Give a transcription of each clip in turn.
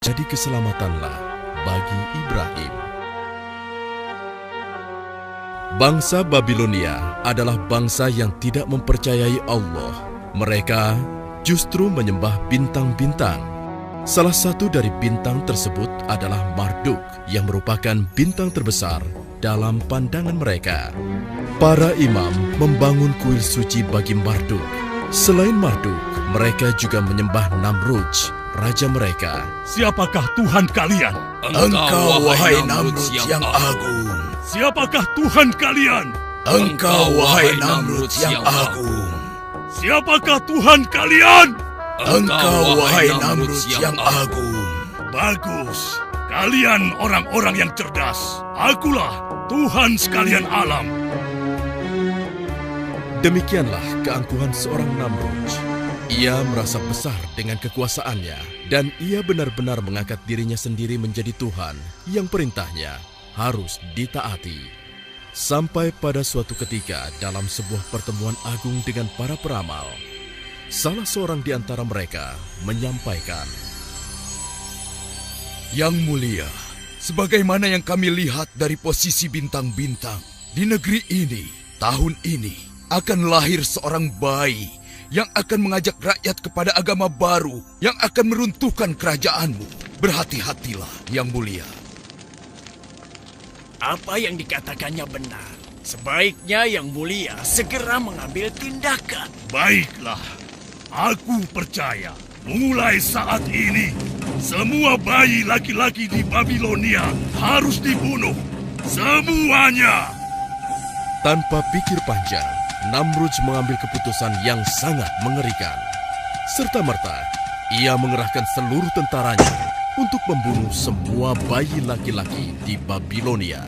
jadi keselamatanlah bagi Ibrahim. Bangsa Babilonia adalah bangsa yang tidak mempercayai Allah. Mereka justru menyembah bintang-bintang. Salah satu dari bintang tersebut adalah Marduk, yang merupakan bintang terbesar dalam pandangan mereka. Para imam membangun kuil suci bagi Marduk. Selain Marduk, mereka juga menyembah Namrudz, raja mereka. Siapakah Tuhan kalian? Engkau, wahai Namrudz yang agung. Siapakah Tuhan kalian? Engkau, wahai Namrudz yang agung. Siapakah Tuhan kalian? Engkau, wahai Namrudz yang agung. Bagus. Kalian orang-orang yang cerdas. Akulah Tuhan sekalian alam. Demikianlah keangkuhan seorang Namrudz. Ia merasa besar dengan kekuasaannya, dan ia benar-benar mengangkat dirinya sendiri menjadi Tuhan yang perintahnya harus ditaati. Sampai pada suatu ketika dalam sebuah pertemuan agung dengan para peramal, salah seorang di antara mereka menyampaikan, Yang mulia, sebagaimana yang kami lihat dari posisi bintang-bintang, di negeri ini, tahun ini, akan lahir seorang bayi yang akan mengajak rakyat kepada agama baru yang akan meruntuhkan kerajaanmu. Berhati-hatilah, Yang mulia. Apa yang dikatakannya benar. Sebaiknya Yang Mulia segera mengambil tindakan. Baiklah, aku percaya. Mulai saat ini, semua bayi laki-laki di Babilonia harus dibunuh. Semuanya. tanpa pikir panjang, Namrudz mengambil keputusan yang sangat mengerikan. Serta-merta, ia mengerahkan seluruh tentaranya untuk membunuh semua bayi laki-laki di Babilonia.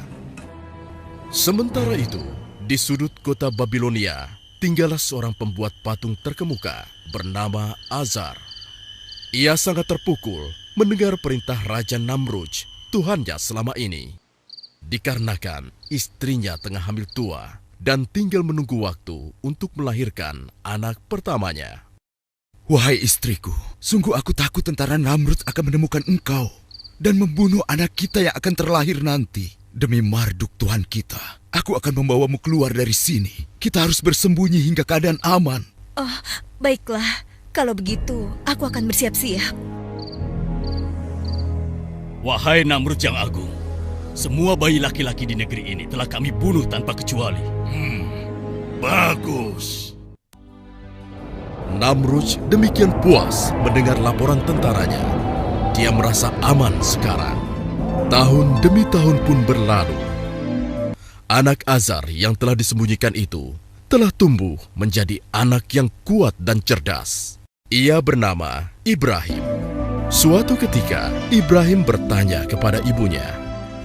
Sementara itu, di sudut kota Babilonia, tinggallah seorang pembuat patung terkemuka bernama Azar. Ia sangat terpukul mendengar perintah Raja Namrudz, Tuhannya selama ini. Dikarenakan istrinya tengah hamil tua dan tinggal menunggu waktu untuk melahirkan anak pertamanya. Wahai istriku, sungguh aku takut tentara Namrudz akan menemukan engkau dan membunuh anak kita yang akan terlahir nanti. Demi Marduk Tuhan kita, aku akan membawamu keluar dari sini. Kita harus bersembunyi hingga keadaan aman. Oh, baiklah. Kalau begitu, aku akan bersiap-siap. Wahai Namrudz yang agung, semua bayi laki-laki di negeri ini telah kami bunuh tanpa kecuali. Bagus. Namrudz demikian puas mendengar laporan tentaranya. Dia merasa aman sekarang. Tahun demi tahun pun berlalu. Anak Azar yang telah disembunyikan itu telah tumbuh menjadi anak yang kuat dan cerdas. Ia bernama Ibrahim. Suatu ketika, Ibrahim bertanya kepada ibunya,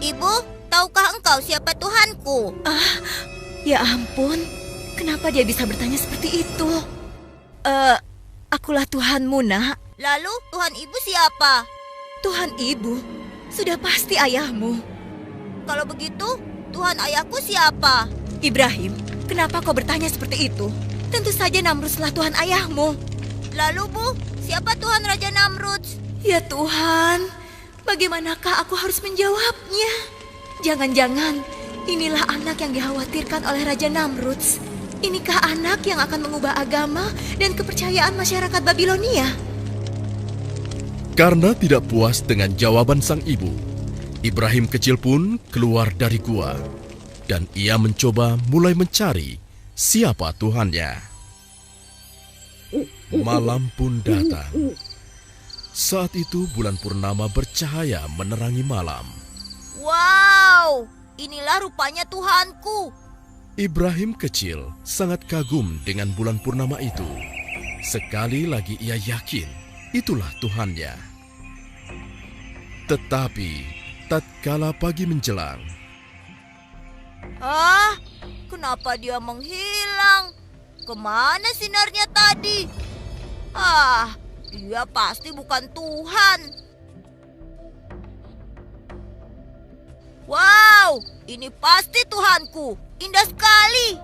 Ibu, tahukah engkau siapa Tuhanku? Ya ampun, kenapa dia bisa bertanya seperti itu? Akulah Tuhanmu, nak. Lalu Tuhan ibu siapa? Tuhan ibu, sudah pasti ayahmu. Kalau begitu, Tuhan ayahku siapa? Ibrahim, kenapa kau bertanya seperti itu? Tentu saja Namrudzlah Tuhan ayahmu. Lalu Bu, siapa Tuhan Raja Namrudz? Ya Tuhan, bagaimanakah aku harus menjawabnya? Jangan-jangan inilah anak yang dikhawatirkan oleh Raja Namrudz. Inikah anak yang akan mengubah agama dan kepercayaan masyarakat Babilonia? karena tidak puas dengan jawaban sang ibu, Ibrahim kecil pun keluar dari gua dan ia mencoba mulai mencari siapa Tuhannya. Malam pun datang. Saat itu bulan purnama bercahaya menerangi malam. Wow, inilah rupanya Tuhanku. Ibrahim kecil sangat kagum dengan bulan purnama itu. Sekali lagi ia yakin itulah Tuhannya. Tetapi tatkala pagi menjelang, Kenapa dia menghilang? Kemana sinarnya tadi? Dia pasti bukan Tuhan. Wow, ini pasti Tuhanku. Indah sekali.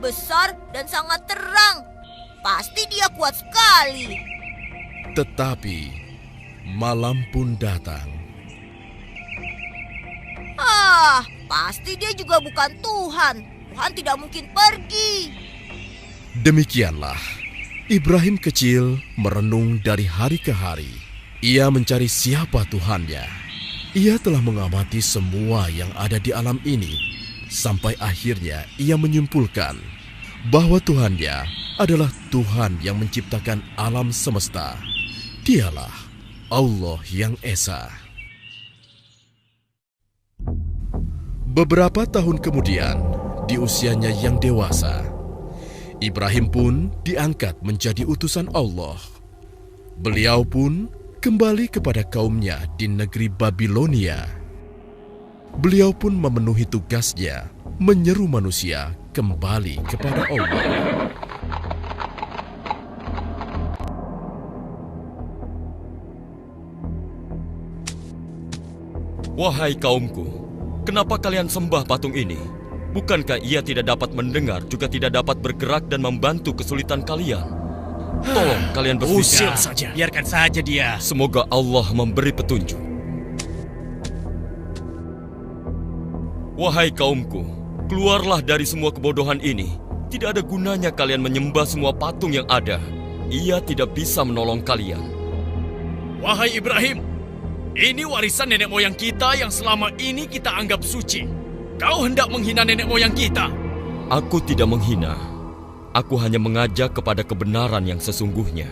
Besar dan sangat terang. Pasti dia kuat sekali. tetapi Malam pun datang. Pasti dia juga bukan Tuhan. Tuhan tidak mungkin pergi. Demikianlah, Ibrahim kecil merenung dari hari ke hari. Ia mencari siapa Tuhannya. Ia telah mengamati semua yang ada di alam ini, sampai akhirnya ia menyimpulkan bahwa Tuhannya adalah Tuhan yang menciptakan alam semesta. Dialah Allah yang Esa. Beberapa tahun kemudian, di usianya yang dewasa, Ibrahim pun diangkat menjadi utusan Allah. Beliau pun kembali kepada kaumnya di negeri Babilonia. Beliau pun memenuhi tugasnya menyeru manusia kembali kepada Allah. Wahai kaumku, kenapa kalian sembah patung ini? Bukankah ia tidak dapat mendengar, juga tidak dapat bergerak dan membantu kesulitan kalian? Tolong kalian Usir berpikir. saja. Biarkan saja dia. Semoga Allah memberi petunjuk. Wahai kaumku, keluarlah dari semua kebodohan ini. Tidak ada gunanya kalian menyembah semua patung yang ada. Ia tidak bisa menolong kalian. Wahai Ibrahim, ini warisan nenek moyang kita yang selama ini kita anggap suci. Kau hendak menghina nenek moyang kita. Aku tidak menghina. Aku hanya mengajak kepada kebenaran yang sesungguhnya.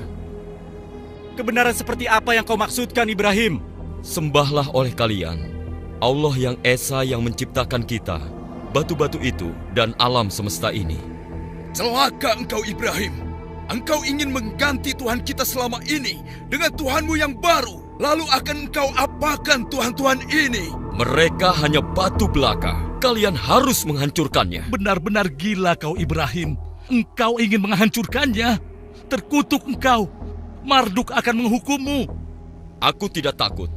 Kebenaran seperti apa yang kau maksudkan, Ibrahim? Sembahlah oleh kalian Allah yang Esa yang menciptakan kita, batu-batu itu, dan alam semesta ini. Celaka engkau Ibrahim. Engkau ingin mengganti Tuhan kita selama ini dengan Tuhanmu yang baru. Lalu akan engkau apakan Tuhan-Tuhan ini? Mereka hanya batu belaka. Kalian harus menghancurkannya. Benar-benar gila kau Ibrahim. Engkau ingin menghancurkannya. Terkutuk engkau. Marduk akan menghukummu. Aku tidak takut.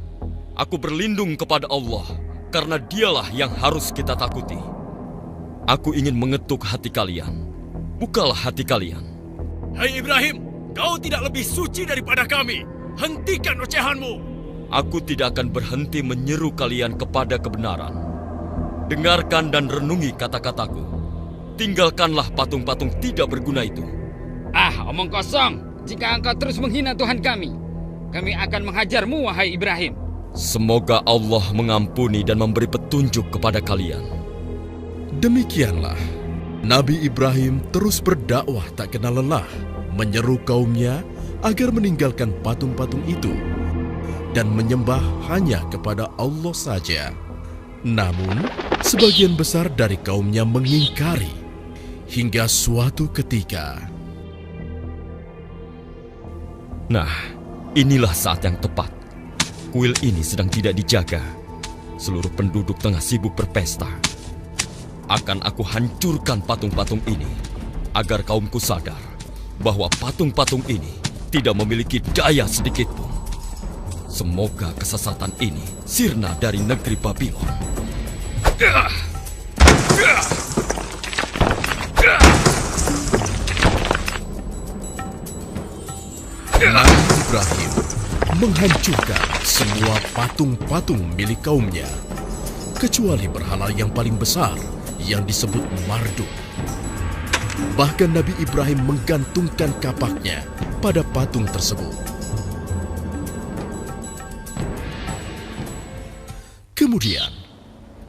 Aku berlindung kepada Allah, karena dialah yang harus kita takuti. Aku ingin mengetuk hati kalian. Bukalah hati kalian. Hai Ibrahim, kau tidak lebih suci daripada kami. Hentikan ocehanmu. Aku tidak akan berhenti menyeru kalian kepada kebenaran. Dengarkan dan renungi kata-kataku. Tinggalkanlah patung-patung tidak berguna itu. Omong kosong. Jika engkau terus menghina Tuhan kami akan menghajarmu, wahai Ibrahim. Semoga Allah mengampuni dan memberi petunjuk kepada kalian. Demikianlah, Nabi Ibrahim terus berdakwah tak kenal lelah, menyeru kaumnya agar meninggalkan patung-patung itu dan menyembah hanya kepada Allah saja. Namun, sebagian besar dari kaumnya mengingkari hingga suatu ketika. Nah, inilah saat yang tepat. Kuil ini sedang tidak dijaga. Seluruh penduduk tengah sibuk berpesta. Akan aku hancurkan patung-patung ini agar kaumku sadar bahwa patung-patung ini tidak memiliki daya sedikitpun. Semoga kesesatan ini sirna dari negeri Babylon. Nabi Ibrahim menghancurkan semua patung-patung milik kaumnya, kecuali berhala yang paling besar yang disebut Marduk. Bahkan Nabi Ibrahim menggantungkan kapaknya pada patung tersebut. Kemudian,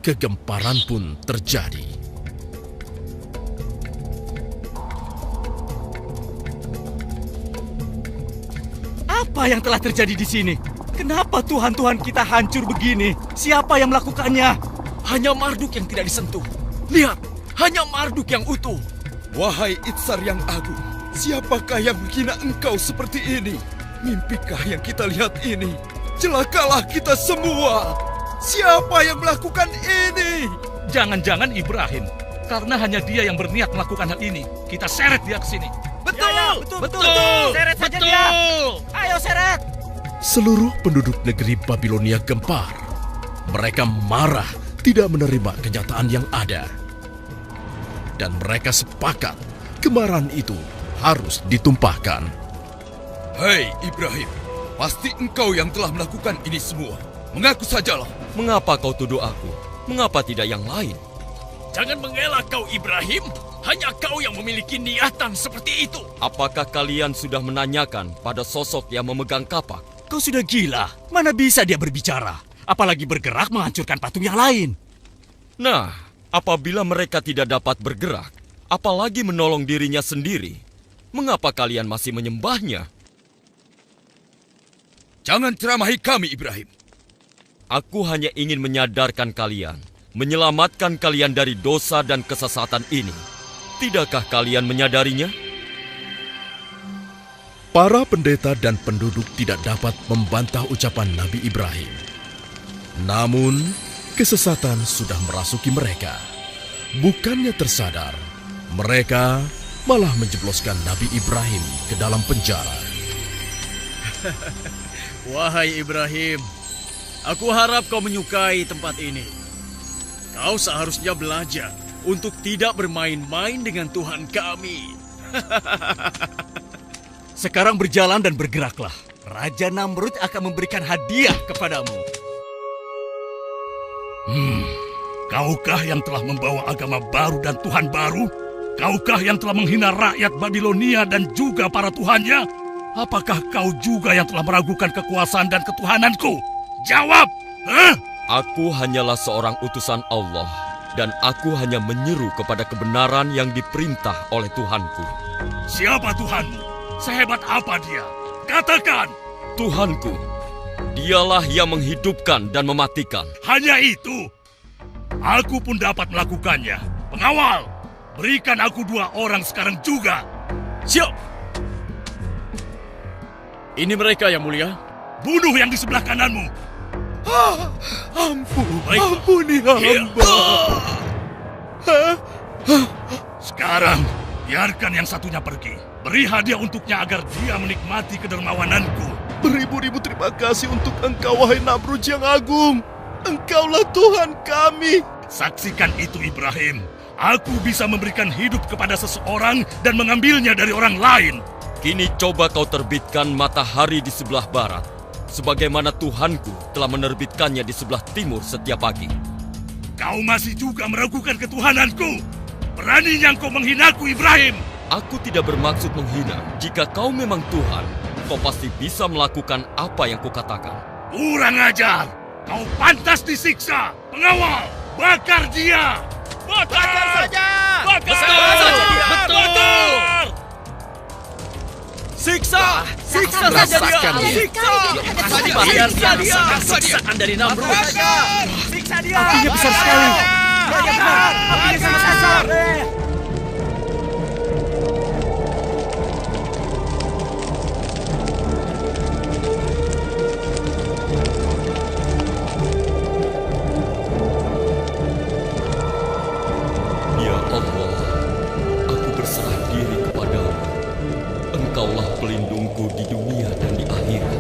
kegemparan pun terjadi. Apa yang telah terjadi di sini? Kenapa Tuhan-Tuhan kita hancur begini? Siapa yang melakukannya? Hanya Marduk yang tidak disentuh. Lihat, hanya Marduk yang utuh. Wahai Itsar yang agung, siapakah yang menghina engkau seperti ini? Mimpikah yang kita lihat ini? Celakalah kita semua. Siapa yang melakukan ini? Jangan-jangan Ibrahim. Karena hanya dia yang berniat melakukan hal ini. Kita seret dia ke sini. Betul. Seret saja dia. Ayo seret. Seluruh penduduk negeri Babilonia gempar. Mereka marah tidak menerima kenyataan yang ada. Dan mereka sepakat kemarahan itu harus ditumpahkan. Hei Ibrahim, Pasti engkau yang telah melakukan ini semua. Mengaku sajalah. Mengapa kau tuduh aku? Mengapa tidak yang lain? Jangan mengelak kau Ibrahim. Hanya kau yang memiliki niatan seperti itu. Apakah kalian sudah menanyakan pada sosok yang memegang kapak? Kau sudah gila. Mana bisa dia berbicara? Apalagi bergerak menghancurkan patung yang lain. Nah, apabila mereka tidak dapat bergerak, apalagi menolong dirinya sendiri, mengapa kalian masih menyembahnya? Jangan ceramahi kami, Ibrahim. Aku hanya ingin menyadarkan kalian, menyelamatkan kalian dari dosa dan kesesatan ini. Tidakkah kalian menyadarinya? Para pendeta dan penduduk tidak dapat membantah ucapan Nabi Ibrahim. Namun, kesesatan sudah merasuki mereka. Bukannya tersadar, mereka malah menjebloskan Nabi Ibrahim ke dalam penjara. Wahai Ibrahim, aku harap kau menyukai tempat ini. Kau seharusnya belajar untuk tidak bermain-main dengan Tuhan kami. Sekarang berjalan dan bergeraklah. Raja Namrud akan memberikan hadiah kepadamu. Kaukah yang telah membawa agama baru dan Tuhan baru? Kaukah yang telah menghina rakyat Babilonia dan juga para tuhannya? Apakah kau juga yang telah meragukan kekuasaan dan ketuhananku? Jawab! Aku hanyalah seorang utusan Allah, dan aku hanya menyeru kepada kebenaran yang diperintah oleh Tuhanku. Siapa Tuhanmu? Sehebat apa dia? Katakan! Tuhanku, dialah yang menghidupkan dan mematikan. Hanya itu? Aku pun dapat melakukannya. Pengawal, berikan aku 2 orang sekarang juga. Siap! Ini mereka yang mulia. Bunuh yang di sebelah kananmu. Ampuni hamba. Sekarang, biarkan yang satunya pergi. Beri hadiah untuknya agar dia menikmati kedermawananku. Beribu-ribu terima kasih untuk engkau, wahai Namrud yang agung. Engkaulah Tuhan kami. Saksikan itu, Ibrahim. Aku bisa memberikan hidup kepada seseorang dan mengambilnya dari orang lain. Kini coba kau terbitkan matahari di sebelah barat, sebagaimana Tuhanku telah menerbitkannya di sebelah timur setiap pagi. Kau masih juga meragukan ketuhananku. Beraninya kau menghinaku, Ibrahim. Aku tidak bermaksud menghina. Jika kau memang Tuhan, kau pasti bisa melakukan apa yang kukatakan. Kurang ajar. Kau pantas disiksa. Pengawal, bakar dia. Bakar saja. Bakar saja dia. Betul. Siksa! Siksa saja dia. Siksa dia. Siksaan dari Namrud. Siksa dia. Apinya besar sekali. Apinya sangat besar. Ya Allah, aku berserah diri kepadamu. Engkaulah pelindungku di dunia dan di akhirat.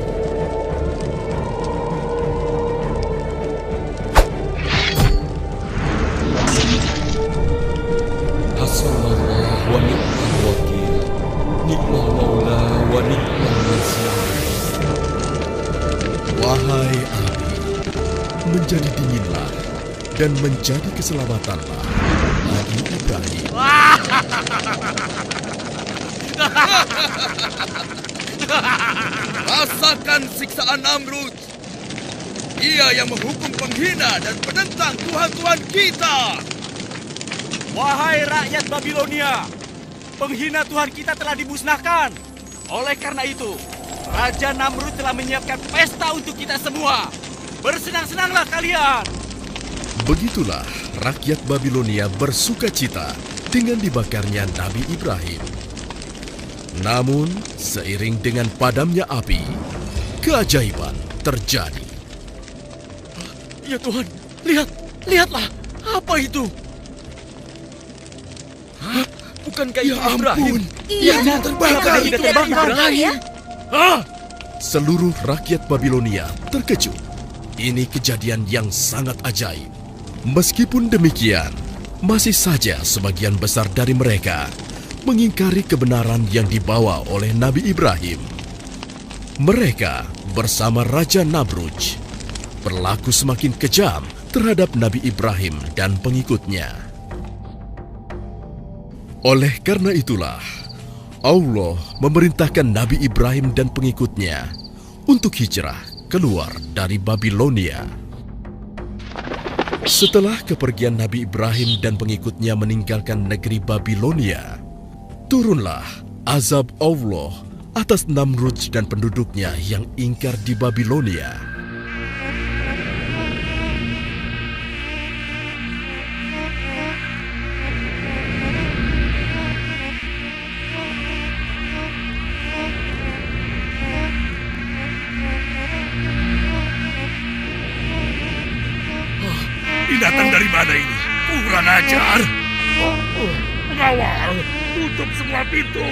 Hasbunallah wa ni'mal wakil. Ni'mal maula wa ni'mal nasir. Wahai api, menjadi dinginlah dan menjadi keselamatanlah bagi Ibrahim. Rasakan siksaan Namrud. Ia yang menghukum penghina dan penentang Tuhan-Tuhan kita. Wahai rakyat Babilonia, penghina Tuhan kita telah dimusnahkan. Oleh karena itu, Raja Namrud telah menyiapkan pesta untuk kita semua. Bersenang-senanglah kalian. Begitulah rakyat Babilonia bersuka cita dengan dibakarnya Nabi Ibrahim. Namun, seiring dengan padamnya api, keajaiban terjadi. Ya Tuhan, lihatlah. Apa itu? Bukankah Ya itu Ibrahim? ampun. Iya, terbakar. tidak terbakar ya. Seluruh rakyat Babilonia terkejut. Ini kejadian yang sangat ajaib. Meskipun demikian, masih saja sebagian besar dari mereka mengingkari kebenaran yang dibawa oleh Nabi Ibrahim. Mereka bersama Raja Namrudz berlaku semakin kejam terhadap Nabi Ibrahim dan pengikutnya. Oleh karena itulah, Allah memerintahkan Nabi Ibrahim dan pengikutnya untuk hijrah keluar dari Babilonia. Setelah kepergian Nabi Ibrahim dan pengikutnya meninggalkan negeri Babilonia, turunlah azab Allah atas Namrudz dan penduduknya yang ingkar di Babilonia. Ini datang dari mana ini? Kurang ajar. Pengawal, tutup semua pintu.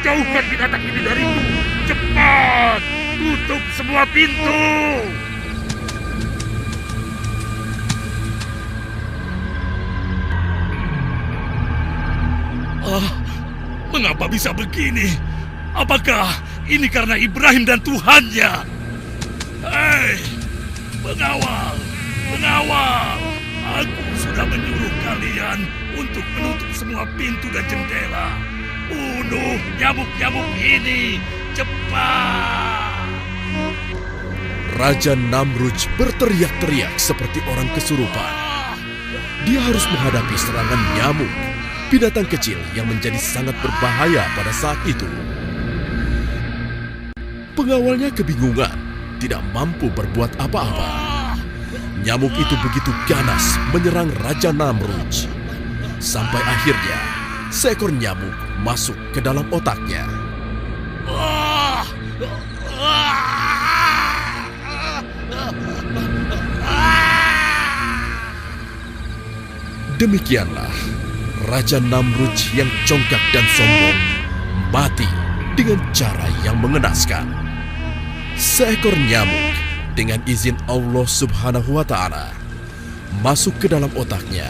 Jauhkan binatang ini dariku. Cepat, tutup semua pintu. Mengapa bisa begini? Apakah ini karena Ibrahim dan Tuhannya? Hei, pengawal, pengawal. Aku sudah menyuruh kalian untuk menutup semua pintu dan jendela. Bunuh nyamuk-nyamuk ini, cepat! Raja Namrudz berteriak-teriak seperti orang kesurupan. Dia harus menghadapi serangan nyamuk, binatang kecil yang menjadi sangat berbahaya pada saat itu. Pengawalnya kebingungan, tidak mampu berbuat apa-apa. Nyamuk itu begitu ganas menyerang Raja Namrudz, sampai akhirnya seekor nyamuk masuk ke dalam otaknya. Demikianlah Raja Namrudz yang congkak dan sombong mati dengan cara yang mengenaskan. Seekor nyamuk dengan izin Allah Subhanahu wa Ta'ala masuk ke dalam otaknya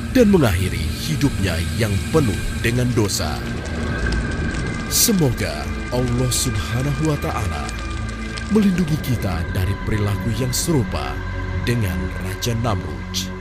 dan mengakhiri hidupnya yang penuh dengan dosa. Semoga Allah Subhanahu wa Ta'ala melindungi kita dari perilaku yang serupa dengan Raja Namrudz.